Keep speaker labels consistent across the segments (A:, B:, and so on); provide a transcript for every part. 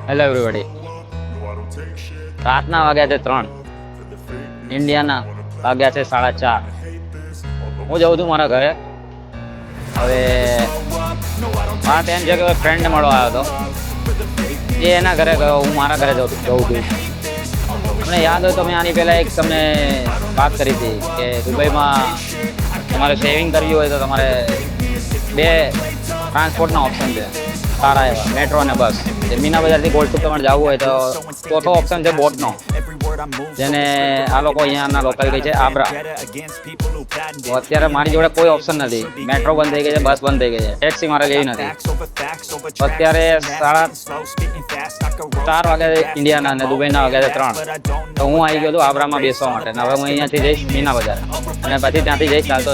A: Hello everybody. રાતના વાગ્યા છે 3, ઇન્ડિયાના વાગ્યા છે 4:30. હું જઉં છું મારા ઘરે. હવે વાત એમ છે કે ફ્રેન્ડને મળવા આવ્યો હતો, એ એના ઘરે ગયો, હું મારા ઘરે જઉં છું. તમને યાદ હોય તો મેં આની પહેલાં એક તમને વાત કરી હતી કે દુબઈમાં તમારે સેવિંગ કરવી હોય તો તમારે 2 ટ્રાન્સપોર્ટના ઓપ્શન છે સારા એવા, મેટ્રો અને બસ. મીના બજારથી ગોલ્ડ સુક તમારે જવું હોય તો ચોથો ઓપ્શન છે બોટનો, જેને આ લોકો અહીંયાના લોકલ કહે છે આબરા. તો અત્યારે મારી જોડે કોઈ ઓપ્શન નથી, મેટ્રો બંધ થઈ ગઈ છે, બસ બંધ થઈ ગઈ છે, ટેક્સી મારે લેવી નથી. અત્યારે 4:30 વાગ્યા ઇન્ડિયાના અને દુબઈના વાગ્યા 3. તો હું આવી ગયો હતો આબરામાં બેસવા માટે. હવે હું અહીંયાથી જઈશ મીના બજાર અને પછી ત્યાંથી જઈશ ચાલતો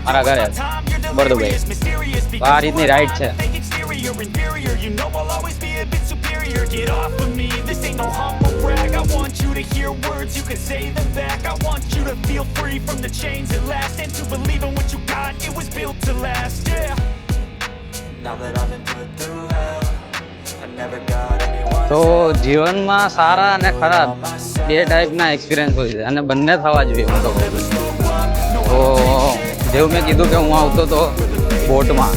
A: મારા ઘરે બર દુબઈ. તો આ રીતની રાઈડ છે. Get off of me, this ain't no humble brag. I want you to hear words, you can say them back. I want you to feel free from the chains at last, and to believe in what you got, it was built to last, yeah. Now that I've been put through hell, I never got anyone. તો જીવનમાં સારા અને ખરાબ 2 ટાઈપના experience હોય છે અને બંને થવા જોઈએ. હું તો કહું છું. તો જેવું મેં કીધું કે હું આવતો હતો બોટમાં,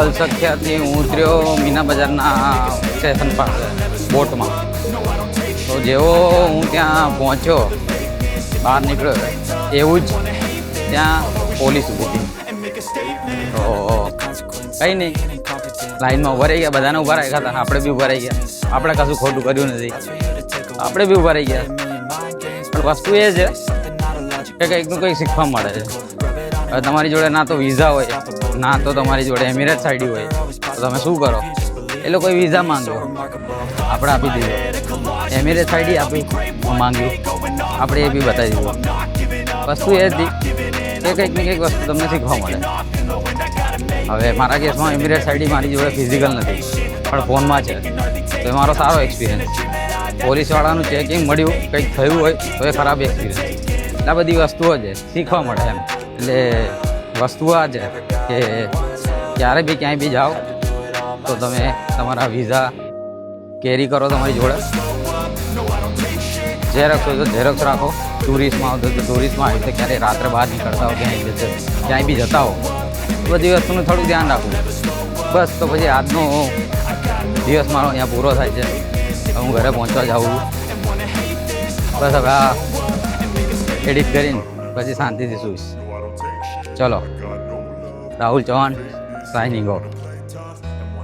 A: અલસખ્યાથી હું ઉતર્યો મીના બજારના સ્ટેશન પાસે બોટમાં. તો જેવો હું ત્યાં પહોંચ્યો, બહાર નીકળ્યો, એવું જ ત્યાં પોલીસ ઊભી હતી. તો કંઈ નહીં, લાઈનમાં ઉભા રહી ગયા, બધાને ઉભા રાખ્યા હતા, આપણે બી ઉભા રહી ગયા. આપણે કશું ખોટું કર્યું નથી, આપણે બી ઉભા રહી ગયા. પણ વસ્તુ એ છે કે કંઈકનું કંઈક શીખવા મળે છે. હવે તમારી જોડે ના તો વિઝા હોય, ના તો તમારી જોડે એમિરેટ્સ આઈડી હોય, તો તમે શું કરો? એ લોકોએ વિઝા માંગ્યો, આપણે આપી દીધો. એમિરેટ્સ આઈડી આપી માંગ્યું, આપણે એ બી બતાવી દીધું. વસ્તુ એ હતી કે કંઈક ને કંઈક વસ્તુ તમને શીખવા મળે. હવે મારા કેસમાં એમિરેટ્સ આઈડી મારી જોડે ફિઝિકલ નથી પણ ફોનમાં છે, તો એ મારો સારો એક્સપિરિયન્સ. પોલીસવાળાનું ચેકિંગ મળ્યું, કંઈક થયું હોય તો એ ખરાબ એક્સપિરિયન્સ. આ બધી વસ્તુઓ છે, શીખવા મળે એમ. એટલે વસ્તુ આ છે કે ક્યારે બી ક્યાંય બી જાઓ તો તમે તમારા વિઝા કેરી કરો તમારી જોડે. ઝેરોક્સ હોય તો ઝેરોક્સ રાખો. ટુરિસ્ટમાં આવતો તો ટુરિસ્ટમાં આવી રીતે ક્યારેય રાત્રે બહાર નીકળતા હો, ક્યાંય બી જતા હો, બધી વસ્તુનું થોડું ધ્યાન રાખવું. બસ તો પછી આજનો દિવસ મારો અહીંયા પૂરો થાય છે. હું ઘરે પહોંચવા જાઉં. બસ હવે આ એડિટ કરીને પછી શાંતિથી સૂઈશ. ચલો, રાહુલ ચૌહાણ સાઇનિંગ આઉટ.